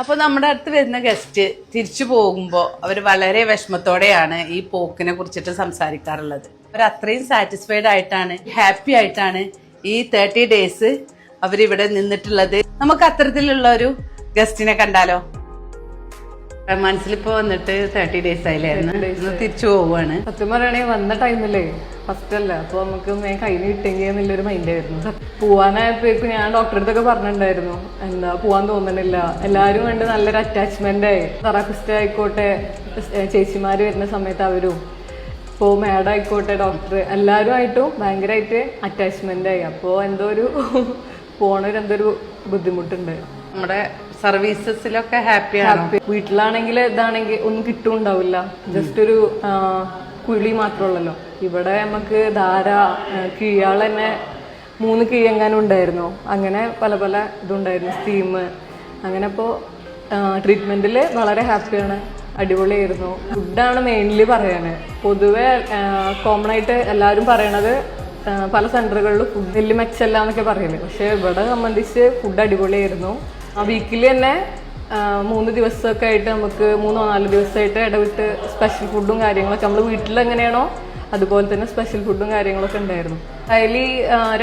അപ്പോൾ നമ്മുടെ അടുത്ത് വരുന്ന ഗസ്റ്റ് തിരിച്ചു പോകുമ്പോൾ അവർ വളരെ വിഷമത്തോടെയാണ് ഈ പോക്കിനെ കുറിച്ചിട്ട് സംസാരിക്കാറുള്ളത്. അവർ അത്രയും സാറ്റിസ്ഫൈഡ് ആയിട്ടാണ്, ഹാപ്പി ആയിട്ടാണ് ഈ 30 ഡേയ്സ് അവരിവിടെ നിന്നിട്ടുള്ളത്. നമുക്ക് അത്തരത്തിലുള്ള ഒരു ഗസ്റ്റിനെ കണ്ടാലോ? മനസ്സിലിപ്പോ വന്നിട്ട് 30 ഡേയ്സ് ആയില്ലായിരുന്നു, തിരിച്ചു പോവുകയാണ്. സത്യം പറയുകയാണെങ്കിൽ വന്ന ടൈമിലേ ഫസ്റ്റ് അല്ല, അപ്പൊ നമുക്ക് കയ്യിൽ കിട്ടെങ്കിൽ എന്നുള്ളൊരു മൈൻഡായിരുന്നു. പോവാനായപ്പോഴേക്കും ഞാൻ ഡോക്ടറെ അടുത്തൊക്കെ പറഞ്ഞിട്ടുണ്ടായിരുന്നു, എന്താ പോവാൻ തോന്നണില്ല, എല്ലാവരും കണ്ട് നല്ലൊരു അറ്റാച്ച്മെന്റ് ആയി. തെറാപ്പിസ്റ്റ് ആയിക്കോട്ടെ, ചേച്ചിമാര് വരുന്ന സമയത്ത് അവരും, ഇപ്പോൾ മാഡം ആയിക്കോട്ടെ, ഡോക്ടർ, എല്ലാവരുമായിട്ടും ഭയങ്കരമായിട്ട് അറ്റാച്ച്മെന്റ് ആയി. അപ്പോൾ എന്തോ ഒരു പോണൊരു ബുദ്ധിമുട്ടുണ്ട്. നമ്മുടെ സർവീസസിലൊക്കെ ഹാപ്പിയാണ്. വീട്ടിലാണെങ്കിൽ ഇതാണെങ്കിൽ ഒന്നും കിട്ടുണ്ടാവില്ല, ജസ്റ്റ് ഒരു കുഴി മാത്രമുള്ളല്ലോ. ഇവിടെ നമുക്ക് ധാര, കിഴിയാൾ തന്നെ 3 കിഴിയെങ്ങാനും ഉണ്ടായിരുന്നു. അങ്ങനെ പല പല ഇതുണ്ടായിരുന്നു, സ്റ്റീം. അങ്ങനെ ഇപ്പോൾ ട്രീറ്റ്മെന്റിൽ വളരെ ഹാപ്പിയാണ്, അടിപൊളിയായിരുന്നു. ഫുഡാണ് മെയിൻലി പറയാന്. പൊതുവെ കോമൺ ആയിട്ട് എല്ലാവരും പറയണത് പല സെന്ററുകളിലും ഫുഡ് വലിയ മെച്ചല്ല എന്നൊക്കെ പറയല്. പക്ഷെ ഇവിടെ സംബന്ധിച്ച് ഫുഡ് അടിപൊളിയായിരുന്നു. വീക്കിലി തന്നെ 3 ദിവസമൊക്കെ ആയിട്ട് നമുക്ക് 3-4 ദിവസമായിട്ട് ഇടവിട്ട് സ്പെഷ്യൽ ഫുഡും കാര്യങ്ങളൊക്കെ നമ്മൾ വീട്ടിൽ എങ്ങനെയാണോ അതുപോലെ തന്നെ സ്പെഷ്യൽ ഫുഡും കാര്യങ്ങളൊക്കെ ഉണ്ടായിരുന്നു. ഡെയിലി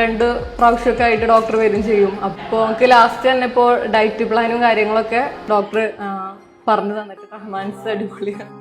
2 പ്രാവശ്യമൊക്കെ ആയിട്ട് ഡോക്ടർ വരും ചെയ്യും. അപ്പോൾ നമുക്ക് ലാസ്റ്റ് തന്നെ ഇപ്പോൾ ഡയറ്റ് പ്ലാനും കാര്യങ്ങളൊക്കെ ഡോക്ടർ പറഞ്ഞു തന്നിട്ട് റഹ്മാൻസ് അടിപൊളിയാണ്.